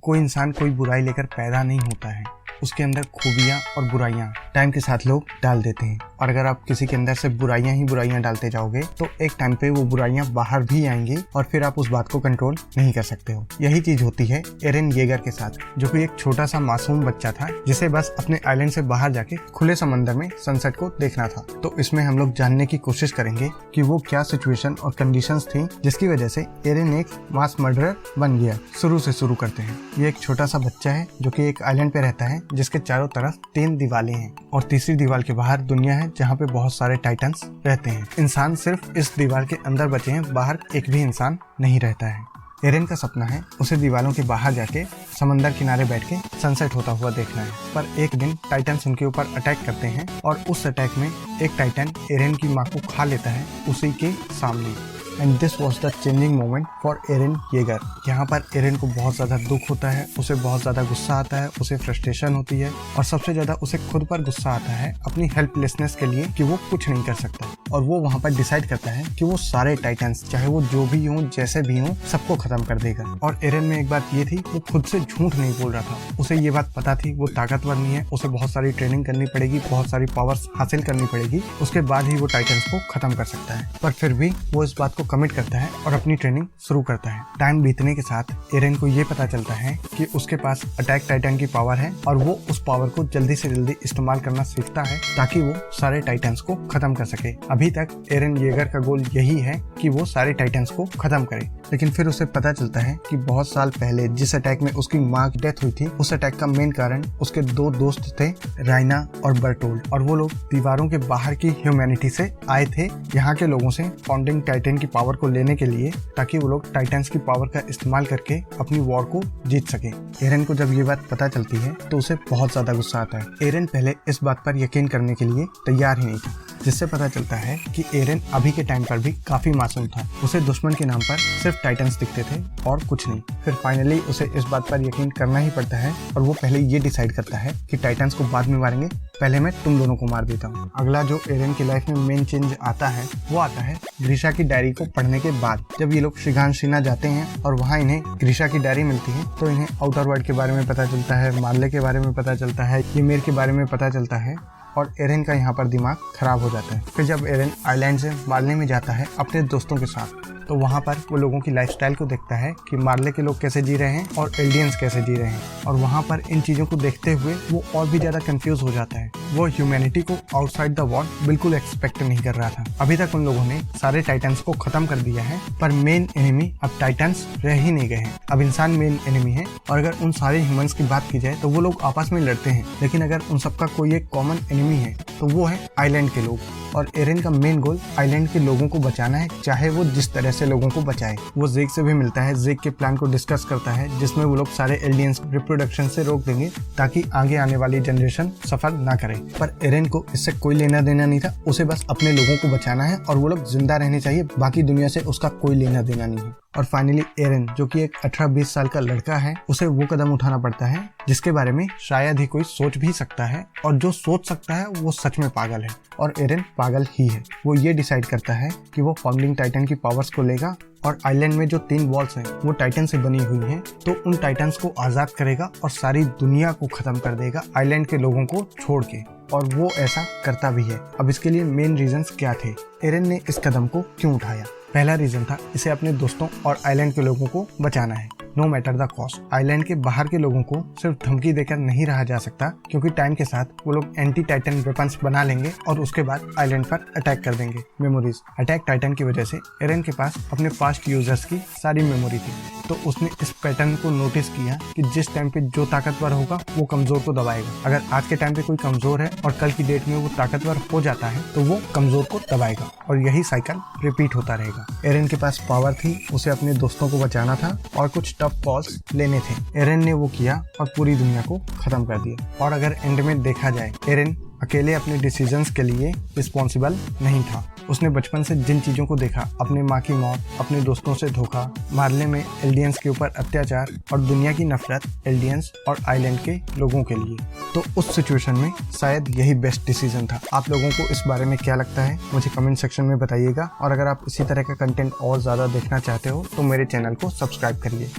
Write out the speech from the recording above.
कोई इंसान कोई बुराई लेकर पैदा नहीं होता है, उसके अंदर खूबियाँ और बुराइयाँ टाइम के साथ लोग डाल देते हैं। और अगर आप किसी के अंदर से बुराइयाँ ही बुराइयाँ डालते जाओगे तो एक टाइम पे वो बुराइयाँ बाहर भी आएंगी और फिर आप उस बात को कंट्रोल नहीं कर सकते हो। यही चीज होती है एरन येगर के साथ, जो कि एक छोटा सा मासूम बच्चा था जिसे बस अपने आइलैंड से बाहर जाके खुले समंदर में सनसेट को देखना था। तो इसमें हम लोग जानने की कोशिश करेंगे कि वो क्या सिचुएशन और कंडीशंस थी जिसकी वजह से एरन एक मास मर्डरर बन गया। शुरू से शुरू करते हैं। ये एक छोटा सा बच्चा है जो कि एक आइलैंड पे रहता है जिसके चारों तरफ 3 दीवारें हैं और तीसरी दीवार के बाहर दुनिया है जहाँ पे बहुत सारे टाइटन्स रहते हैं। इंसान सिर्फ इस दीवार के अंदर बचे हैं, बाहर एक भी इंसान नहीं रहता है। एरन का सपना है उसे दीवारों के बाहर जाके समंदर किनारे बैठ के सनसेट होता हुआ देखना है। पर एक दिन टाइटन्स उनके ऊपर अटैक करते हैं और उस अटैक में एक टाइटन एरन की माँ को खा लेता है उसी के सामने। And this was the changing moment for Eren Yeager. यहाँ पर एरन को बहुत ज़्यादा दुख होता है, उसे बहुत ज़्यादा गुस्सा आता है, उसे फ्रस्ट्रेशन होती है और सबसे ज़्यादा उसे खुद पर गुस्सा आता है अपनी हेल्पलेसनेस के लिए कि वो कुछ नहीं कर सकता। और वो वहाँ पर डिसाइड करता है कि वो सारे टाइटन्स, चाहे वो जो भी हों जैसे भी हों, सबको खत्म कर देगा। और एरन में एक बात ये थी, वो खुद से झूठ नहीं बोल रहा था। उसे ये बात पता थी वो ताकतवर नहीं है, उसे बहुत सारी ट्रेनिंग करनी पड़ेगी, बहुत सारी पावर्स हासिल करनी पड़ेगी, उसके बाद ही वो टाइटन्स को खत्म कर सकता है। पर फिर भी वो इस बात को कमिट करता है और अपनी ट्रेनिंग शुरू करता है। टाइम बीतने के साथ एरन को ये पता चलता है कि उसके पास अटैक टाइटन की पावर है और वो उस पावर को जल्दी से जल्दी इस्तेमाल करना सीखता है ताकि वो सारे टाइटन्स को खत्म कर सके। अभी तक एरन येगर का गोल यही है कि वो सारे टाइटन्स को खत्म करे, लेकिन फिर उसे पता चलता है कि बहुत साल पहले जिस अटैक में उसकी माँ की डेथ हुई थी, उस अटैक का मेन कारण उसके 2 दोस्त थे, राइना और बर्टोल्ड। और वो लोग दीवारों के बाहर की ह्यूमैनिटी से आए थे, यहाँ के लोगों से फाउंडिंग टाइटन की पावर को लेने के लिए, ताकि वो लोग टाइटन्स की पावर का इस्तेमाल करके अपनी वॉर को जीत सके। एरन को जब ये बात पता चलती है तो उसे बहुत ज्यादा गुस्सा आता है। एरन पहले इस बात पर यकीन करने के लिए तैयार ही नहीं था, जिससे पता चलता है कि एरन अभी के टाइम पर भी काफी मासूम था। उसे दुश्मन के नाम पर सिर्फ टाइटन्स दिखते थे और कुछ नहीं। फिर फाइनली उसे इस बात पर यकीन करना ही पड़ता है और वो पहले ये डिसाइड करता है कि टाइटन्स को बाद में मारेंगे, पहले मैं तुम दोनों को मार देता हूँ। अगला जो एरन की लाइफ में मेन चेंज आता है वो आता है ग्रीशा की डायरी को पढ़ने के बाद। जब ये लोग शिगानशिना जाते हैं और वहाँ इन्हें ग्रीशा की डायरी मिलती है तो इन्हें आउटर वर्ल्ड के बारे में पता चलता है, मार्ले के बारे में पता चलता है, ईमेल के बारे में पता चलता है और एरन का यहाँ पर दिमाग खराब हो जाता है। फिर जब एरन आइलैंड से मार्ले में जाता है अपने दोस्तों के साथ, तो वहाँ पर वो लोगों की लाइफस्टाइल को देखता है कि मार्ले के लोग कैसे जी रहे हैं और एल्डियंस कैसे जी रहे हैं। और वहाँ पर इन चीज़ों को देखते हुए वो और भी ज़्यादा कंफ्यूज हो जाता है। वो ह्यूमैनिटी को आउटसाइड द वॉल बिल्कुल एक्सपेक्ट नहीं कर रहा था। अभी तक उन लोगों ने सारे टाइटन्स को खत्म कर दिया है, पर मेन एनिमी अब टाइटन्स रह ही नहीं गए हैं। अब इंसान मेन एनिमी है और अगर उन सारे ह्यूमंस की बात की जाए तो वो लोग आपस में लड़ते हैं, लेकिन अगर उन सबका कोई एक कॉमन एनिमी है तो वो है आइलैंड के लोग। और एरन का मेन गोल आइलैंड के लोगों को बचाना है, चाहे वो जिस तरह से लोगों को बचाए। वो जेक से भी मिलता है, जेक के प्लान को डिस्कस करता है जिसमें वो लोग सारे एलियंस रिप्रोडक्शन से रोक देंगे ताकि आगे आने वाली जनरेशन सफर ना करे। पर एरन को इससे कोई लेना देना नहीं था, उसे बस अपने लोगों को बचाना है और वो लोग जिंदा रहने चाहिए, बाकी दुनिया से उसका कोई लेना देना नहीं है। और फाइनली एरन, जो कि एक 18-20 साल का लड़का है, उसे वो कदम उठाना पड़ता है जिसके बारे में शायद ही कोई सोच भी सकता है, और जो सोच सकता है वो सच में पागल है और एरन पागल ही है। वो ये डिसाइड करता है कि वो फाउंडिंग टाइटन की पावर्स को लेगा और आइलैंड में जो 3 वॉल्स हैं वो टाइटन से बनी हुई हैं, तो उन टाइटन्स को आजाद करेगा और सारी दुनिया को खत्म कर देगा आइलैंड के लोगों को छोड़ के। और वो ऐसा करता भी है। अब इसके लिए मेन रीजंस क्या थे, एरन ने इस कदम को क्यों उठाया? पहला रीजन था इसे अपने दोस्तों और आइलैंड के लोगों को बचाना है, no matter the cost. Island के बाहर के लोगों को सिर्फ धमकी देकर नहीं रहा जा सकता, क्योंकि टाइम के साथ वो लोग एंटी टाइटन वेपन्स बना लेंगे और उसके बाद आइलैंड पर अटैक कर देंगे। मेमोरीज, अटैक टाइटन की वजह से एरन के पास अपने पास्ट यूजर्स की सारी मेमोरी थी, तो उसने इस पैटर्न को नोटिस किया कि जिस टाइम पे जो ताकतवर होगा वो कमजोर को दबाएगा। अगर आज के टाइम पे कोई कमजोर है और कल की डेट में वो ताकतवर हो जाता है तो वो कमजोर को दबाएगा और यही साइकिल रिपीट होता रहेगा। एरन के पास पावर थी, उसे अपने दोस्तों को बचाना था और कुछ टफ कॉल्स लेने थे। एरन ने वो किया और पूरी दुनिया को खत्म कर दिया। और अगर एंड में देखा जाए, एरन अकेले अपने डिसीजंस के लिए रिस्पॉन्सिबल नहीं था। उसने बचपन से जिन चीज़ों को देखा, अपने माँ की मौत, अपने दोस्तों से धोखा, मार्ले में एल्डियंस के ऊपर अत्याचार और दुनिया की नफरत एल्डियंस और आइलैंड के लोगों के लिए, तो उस सिचुएशन में शायद यही बेस्ट डिसीजन था। आप लोगों को इस बारे में क्या लगता है मुझे कमेंट सेक्शन में बताइएगा, और अगर आप इसी तरह का कंटेंट और ज़्यादा देखना चाहते हो तो मेरे चैनल को सब्सक्राइब करिए।